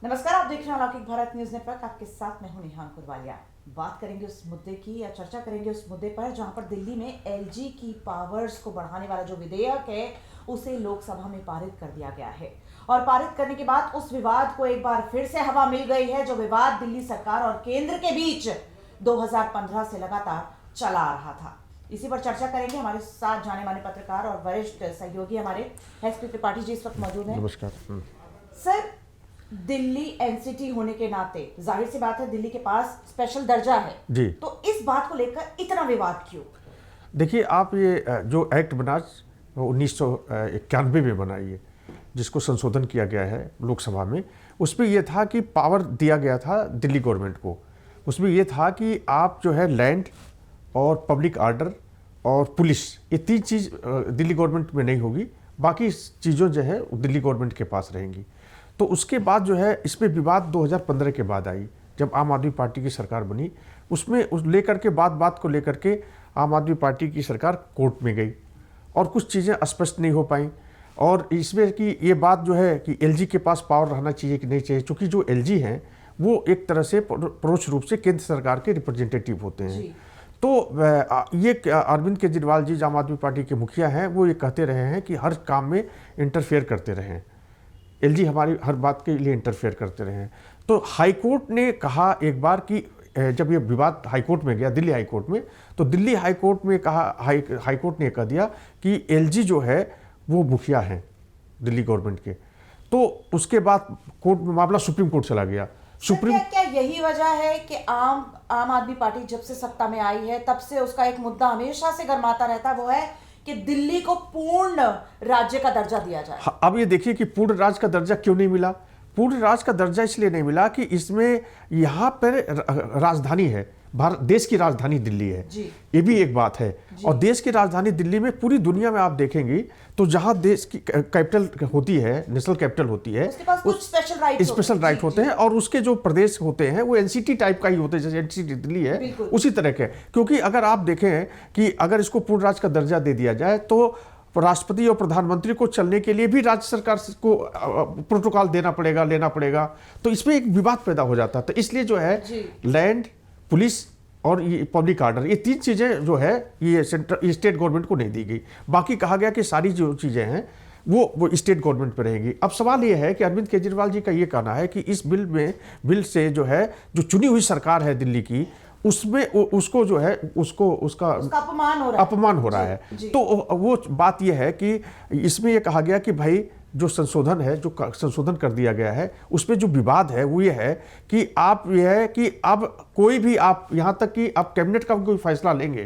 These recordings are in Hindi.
नमस्कार, आप देख रहे हैं अलौकिक भारत न्यूज नेटवर्क। आपके साथ मैं हूं नेहा कुरवालिया। बात करेंगे उस मुद्दे की या चर्चा करेंगे उस मुद्दे पर जहां पर दिल्ली में एलजी की पावर्स को बढ़ाने वाला जो विधेयक है उसे लोकसभा में पारित कर दिया गया है। और पारित करने के बाद उस विवाद को एक बार फिर से हवा मिल गई है, जो विवाद दिल्ली सरकार और केंद्र के बीच 2015 से लगातार चला आ रहा था। इसी पर चर्चा करेंगे। हमारे साथ जाने माने पत्रकार और वरिष्ठ सहयोगी हमारे एसपी त्रिपाठी जी इस वक्त मौजूद हैं। नमस्कार। सर, दिल्ली एनसीटी होने के नाते जाहिर सी बात है दिल्ली के पास स्पेशल दर्जा है जी। तो इस बात को लेकर इतना विवाद क्यों? देखिए, आप ये जो एक्ट बना 1991 में बना, ये जिसको संशोधन किया गया है लोकसभा में, उसमें यह था कि पावर दिया गया था दिल्ली गवर्नमेंट को। उसमें यह था कि आप जो है लैंड और पब्लिक ऑर्डर और पुलिस, ये तीन चीज़ दिल्ली गवर्नमेंट में नहीं होगी, बाकी चीज़ों जो है दिल्ली गवर्नमेंट के पास रहेंगी। तो उसके बाद जो है इसमें विवाद 2015 के बाद आई, जब आम आदमी पार्टी की सरकार बनी। उसमें उस लेकर के बात को लेकर के आम आदमी पार्टी की सरकार कोर्ट में गई और कुछ चीज़ें स्पष्ट नहीं हो पाई। और इसमें कि ये बात जो है कि एलजी के पास पावर रहना चाहिए कि नहीं चाहिए, क्योंकि जो एलजी हैं वो एक तरह से परोक्ष रूप से केंद्र सरकार के रिप्रेजेंटेटिव होते हैं। तो ये अरविंद केजरीवाल जी, आम आदमी पार्टी के मुखिया हैं, वो ये कहते रहे हैं कि हर काम में इंटरफेयर करते रहे हैं, एलजी हमारी हर बात के लिए इंटरफेयर करते रहे हैं। तो हाईकोर्ट ने कहा एक बार कि जब ये विवाद हाईकोर्ट में गया, दिल्ली हाईकोर्ट में, तो दिल्ली हाईकोर्ट में कहा, हाईकोर्ट ने कह दिया कि एलजी जो है वो मुखिया हैं दिल्ली गवर्नमेंट के। तो उसके बाद कोर्ट में मामला सुप्रीम कोर्ट चला गया। क्या यही वजह है कि आम आदमी पार्टी जब से सत्ता में आई है तब से उसका एक मुद्दा हमेशा से गरमाता रहता है, वो है कि दिल्ली को पूर्ण राज्य का दर्जा दिया जाए? अब ये देखिए कि पूर्ण राज्य का दर्जा क्यों नहीं मिला। पूर्ण राज्य का दर्जा इसलिए नहीं मिला कि इसमें यहाँ पर राजधानी है, भारत देश की राजधानी दिल्ली है, ये भी एक बात है। और देश की राजधानी दिल्ली में पूरी दुनिया में आप देखेंगी तो जहाँ देश की कैपिटल होती है, नेशनल कैपिटल होती है, उसके पास कुछ स्पेशल राइट होते हैं। और उसके जो प्रदेश होते हैं वो एनसीटी टाइप का ही होते हैं, जैसे एनसीटी दिल्ली है उसी तरह के। क्योंकि अगर आप देखें कि अगर इसको पूर्ण राज्य का दर्जा दे दिया जाए तो राष्ट्रपति और प्रधानमंत्री को चलने के लिए भी राज्य सरकार को प्रोटोकॉल लेना पड़ेगा। तो इसमें एक विवाद पैदा हो जाता है। तो इसलिए जो है लैंड, पुलिस और ये पब्लिक ऑर्डर, ये तीन चीज़ें जो है ये स्टेट गवर्नमेंट को नहीं दी गई। बाकी कहा गया कि सारी जो चीज़ें हैं वो स्टेट गवर्नमेंट पे रहेंगी। अब सवाल ये है कि अरविंद केजरीवाल जी का ये कहना है कि इस बिल से जो है जो चुनी हुई सरकार है दिल्ली की, उसमें उसको जो है उसका अपमान हो रहा है। तो वो बात ये है कि इसमें ये कहा गया कि भाई जो संशोधन कर दिया गया है उसमें जो विवाद है वो ये है कि आप ये है कि अब कोई भी, आप यहाँ तक कि आप कैबिनेट का कोई फैसला लेंगे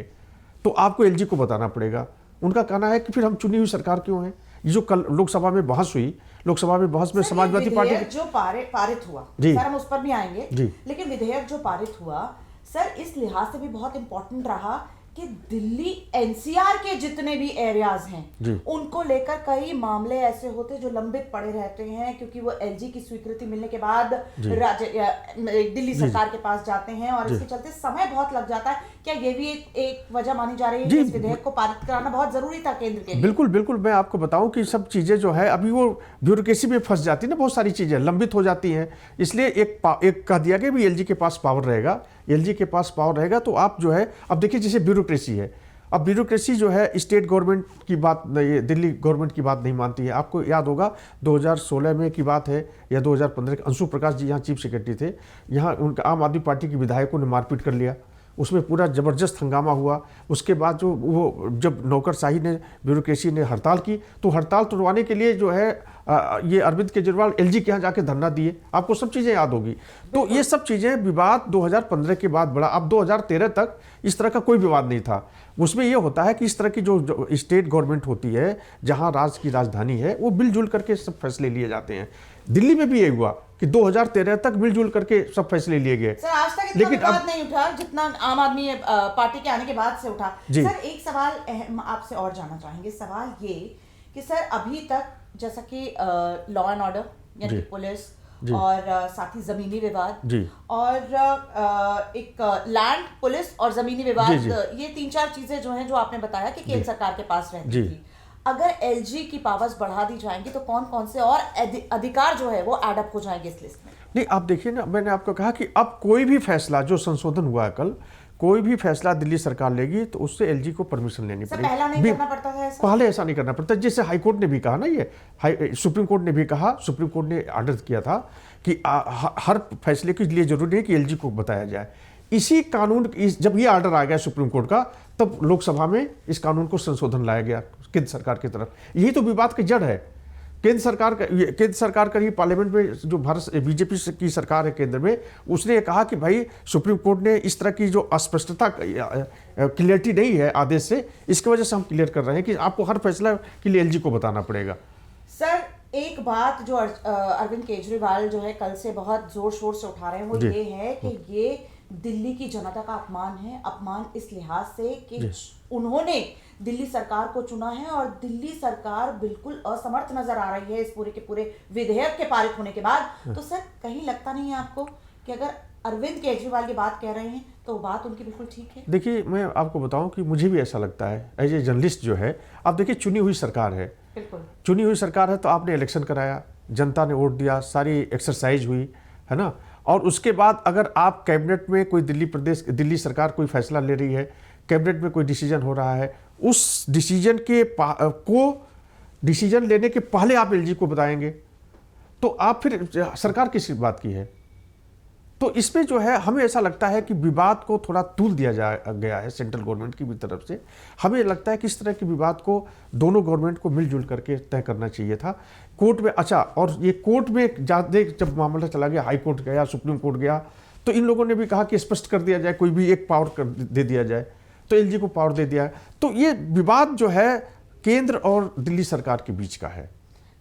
तो आपको एलजी को बताना पड़ेगा। उनका कहना है कि फिर हम चुनी हुई सरकार क्यों है। ये जो कल लोकसभा में बहस हुई, लोकसभा में बहस में समाजवादी पार्टी जो पारित हुआ जी, सर हम उस पर भी आएंगे जी। लेकिन विधेयक जो पारित हुआ सर इस लिहाज से भी बहुत इंपॉर्टेंट रहा कि दिल्ली एनसीआर के जितने भी एरियाज हैं उनको लेकर कई मामले ऐसे होते जो लंबित पड़े रहते हैं, क्योंकि वो एलजी की स्वीकृति मिलने के बाद दिल्ली सरकार के पास जाते हैं और इसके चलते समय बहुत लग जाता है। क्या ये भी एक वजह मानी जा रही है कि इस विधेयक को पारित कराना बहुत जरूरी था केंद्र के लिए? बिल्कुल मैं आपको बताऊं कि सब चीजें जो है अभी वो ब्यूरोक्रेसी में फंस जाती है ना, बहुत सारी चीजें लंबित हो जाती हैं। इसलिए एक कह दिया कि भी एलजी के पास पावर रहेगा, एलजी के पास पावर रहेगा। तो आप जो है, अब देखिए जैसे ब्यूरोक्रेसी है, अब ब्यूरोक्रेसी जो है स्टेट गवर्नमेंट की बात, ये दिल्ली गवर्नमेंट की बात नहीं मानती है। आपको याद होगा 2016 में की बात है या 2015 के, अंशु प्रकाश जी यहाँ चीफ सेक्रेटरी थे, यहाँ उनका आम आदमी पार्टी के विधायकों ने मारपीट कर लिया, उसमें पूरा ज़बरदस्त हंगामा हुआ। उसके बाद जो वो जब नौकरशाही ने, ब्यूरोक्रेसी ने हड़ताल की, तो हड़ताल तोड़वाने के लिए जो है ये अरविंद केजरीवाल एलजी के यहाँ जाके धरना दिए। आपको सब चीज़ें याद होगी। तो ये सब चीज़ें विवाद 2015 के बाद बढ़ा। अब 2013 तक इस तरह का कोई विवाद नहीं था। उसमें ये होता है कि इस तरह की जो स्टेट गवर्नमेंट होती है, जहाँ राज्य की राजधानी है, वो मिलजुल करके सब फैसले लिए जाते हैं। दिल्ली में भी ये हुआ कि 2013 तक मिलजुल करके सब फैसले लिए गए। सर आज तक इतना विवाद नहीं उठा जितना आम आदमी पार्टी के आने के बाद से उठा। सर एक सवाल आपसे और जानना चाहेंगे, सवाल ये कि सर अभी तक जैसा कि लॉ एंड ऑर्डर यानी पुलिस और साथ ही जमीनी विवाद और एक लैंड, पुलिस और जमीनी विवाद, ये तीन चार चीजें जो हैं जो आपने बताया कि केंद्र सरकार के पास रहती थी। अगर एलजी की पावर्स बढ़ा दी जाएंगी तो कौन कौन से और अधिकार जो है वो एड अप हो जाएंगे इस लिस्ट में? नहीं, आप देखिए ना, मैंने आपको कहा कि अब कोई भी फैसला जो संशोधन हुआ है कल, कोई भी फैसला दिल्ली सरकार लेगी तो उससे एलजी को परमिशन लेनी सर पड़ेगी। पहला नहीं करना पड़ता था ऐसा? पहले ऐसा नहीं करना पड़ता। जैसे हाई कोर्ट ने भी कहा ना, ये सुप्रीम कोर्ट ने भी कहा, सुप्रीम कोर्ट ने ऑर्डर किया था कि हर फैसले के लिए जरूरी है कि एलजी को बताया जाए। इसी कानून जब ये ऑर्डर आ गया सुप्रीम कोर्ट का, तब लोकसभा में इस कानून को संशोधन लाया गया केंद्र सरकार की तरफ। यही तो विवाद की जड़ है। केंद्र सरकार का ही पार्लियामेंट में जो भारत बीजेपी की सरकार है केंद्र में, उसने ये कहा कि भाई सुप्रीम कोर्ट ने इस तरह की जो अस्पष्टता, क्लियरिटी नहीं है आदेश से, इसकी वजह से हम क्लियर कर रहे हैं कि आपको हर फैसला के लिए एलजी को बताना पड़ेगा। सर एक बात जो अरविंद केजरीवाल जो है कल से बहुत जोर शोर से उठा रहे हैं वो ये है कि ये दिल्ली की जनता का अपमान है। अपमान इस लिहाज से कि उन्होंने दिल्ली सरकार को चुना है और दिल्ली सरकार बिल्कुल असमर्थ नजर आ रही है इस पूरे के पूरे विधेयक के पारित होने के बाद। तो सर कहीं लगता नहीं है आपको कि अगर अरविंद केजरीवाल की बात कह रहे हैं तो बात उनकी बिल्कुल ठीक है? देखिए, मैं आपको बताऊं कि मुझे भी ऐसा लगता है एज ए जर्नलिस्ट जो है। आप देखिए, चुनी हुई सरकार है, बिल्कुल चुनी हुई सरकार है, तो आपने इलेक्शन कराया, जनता ने वोट दिया, सारी एक्सरसाइज हुई है ना। और उसके बाद अगर आप कैबिनेट में कोई दिल्ली सरकार कोई फैसला ले रही है, कैबिनेट में कोई डिसीजन हो रहा है, उस डिसीजन डिसीजन लेने के पहले आप एलजी को बताएंगे तो आप फिर सरकार किस बात की है? तो इसमें जो है हमें ऐसा लगता है कि विवाद को थोड़ा तूल दिया गया है सेंट्रल गवर्नमेंट की भी तरफ से। हमें लगता है कि इस तरह के विवाद को दोनों गवर्नमेंट को मिलजुल करके तय करना चाहिए था कोर्ट में। अच्छा, और ये कोर्ट में जब मामला चला गया, हाई कोर्ट गया, सुप्रीम कोर्ट गया, तो इन लोगों ने भी कहा कि स्पष्ट कर दिया जाए, कोई भी एक पावर दे दिया जाए, तो एलजी को पावर दे दिया है। तो ये विवाद जो है केंद्र और दिल्ली सरकार के बीच का है।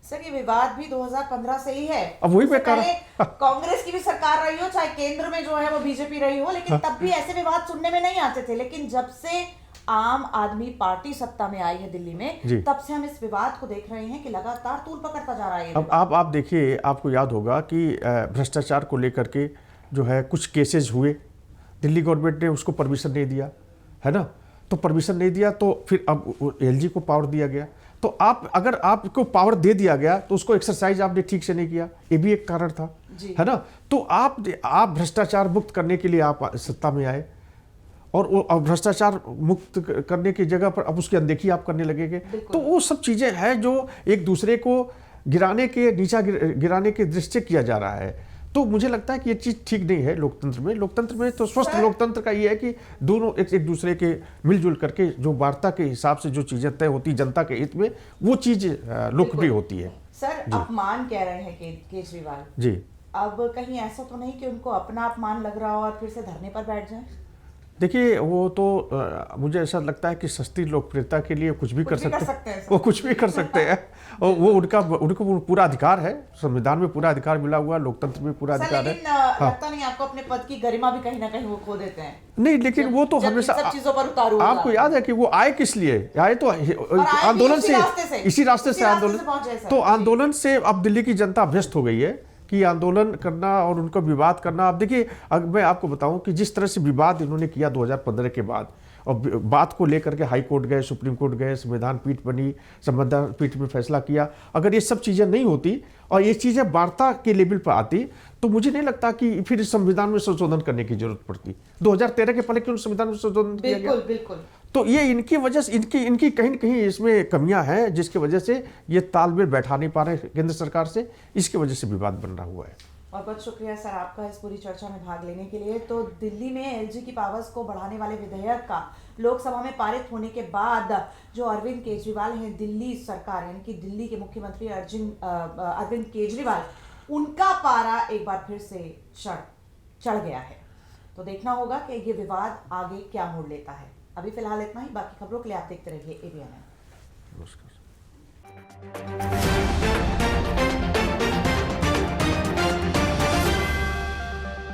सर ये विवाद भी 2015 से ही है। अब वही मैं कह कांग्रेस की भी सरकार रही हो, चाहे केंद्र में जो है वो बीजेपी रही हो, लेकिन तब भी ऐसे विवाद सुनने में नहीं आते थे। लेकिन जब से आम आदमी पार्टी सत्ता में आई है दिल्ली में, तब से हम इस विवाद को देख रहे हैं कि लगातार तूल पकड़ता जा रहा है। अब आप देखिए, आपको याद होगा कि भ्रष्टाचार को लेकर के जो है कुछ केसेस हुए, दिल्ली गवर्नमेंट ने उसको परमिशन नहीं दिया है ना। तो परमिशन नहीं दिया तो फिर अब एलजी को पावर दिया गया। तो अगर आपको पावर दे दिया गया तो उसको एक्सरसाइज आपने ठीक से नहीं किया, ये भी एक कारण था, है ना। तो आप भ्रष्टाचार मुक्त करने के लिए आप सत्ता में आए और वो भ्रष्टाचार मुक्त करने की जगह पर अब उसकी अनदेखी आप करने लगेंगे। तो वो सब चीजें हैं जो एक दूसरे को नीचा गिराने के दृष्टि से किया जा रहा है। तो मुझे लगता है कि ये चीज़ ठीक नहीं है लोकतंत्र में। तो स्वस्थ लोकतंत्र का ये है कि दोनों एक दूसरे के मिलजुल करके जो वार्ता के हिसाब से जो चीज़ें तय होती जनता के हित में, वो चीज़ लोकप्रिय होती है। सर अपमान कह रहे हैं केजरीवाल जी, अब कहीं ऐसा तो नहीं कि उनको अपना अपमान लग रहा हो और फिर से धरने पर बैठ जाए? देखिए, वो तो मुझे ऐसा लगता है कि सस्ती लोकप्रियता के लिए कुछ भी कर सकते हैं, वो कुछ भी कर सकते हैं। और वो उनको पूरा अधिकार है, संविधान में पूरा अधिकार मिला हुआ, लोकतंत्र में पूरा अधिकार है। लगता नहीं आपको अपने पद की गरिमा भी कहीं ना कहीं वो खो देते हैं? नहीं, लेकिन वो तो हमेशा सब चीजों पर उतारू। आपको याद है कि वो आए किस लिए? आए तो आंदोलन से, इसी रास्ते से आंदोलन। तो आंदोलन से अब दिल्ली की जनता अभ्यस्त हो गई है कि आंदोलन करना और उनको विवाद करना। अब देखिए, मैं आपको बताऊं कि जिस तरह से विवाद इन्होंने किया 2015 के बाद, और बात को लेकर के हाई कोर्ट गए, सुप्रीम कोर्ट गए, संविधान पीठ बनी, संविधान पीठ में फैसला किया, अगर ये सब चीज़ें नहीं होती और ये चीज़ें वार्ता के लेवल पर आती तो मुझे नहीं लगता कि फिर संविधान में संशोधन करने की जरूरत पड़ती। 2013 के पहले क्यों संविधान में संशोधन किया गया? बिल्कुल। तो ये इनकी वजह से इनकी कहीं न कहीं इसमें कमियां हैं, जिसकी वजह से ये तालमेल बैठा नहीं पा रहे केंद्र सरकार से, इसकी वजह से विवाद बन रहा हुआ है। और बहुत शुक्रिया सर आपका इस पूरी चर्चा में भाग लेने के लिए। तो दिल्ली में एलजी की पावर्स को बढ़ाने वाले विधेयक का लोकसभा में पारित होने के बाद जो अरविंद केजरीवाल हैं, दिल्ली सरकार यानी कि दिल्ली के मुख्यमंत्री अरविंद केजरीवाल, उनका पारा एक बार फिर से चढ़ गया है। तो देखना होगा कि ये विवाद आगे क्या मोड़ लेता है। अभी फिलहाल इतना ही, बाकी खबरों के लिए आप देखते रहिए ABN। नमस्कार।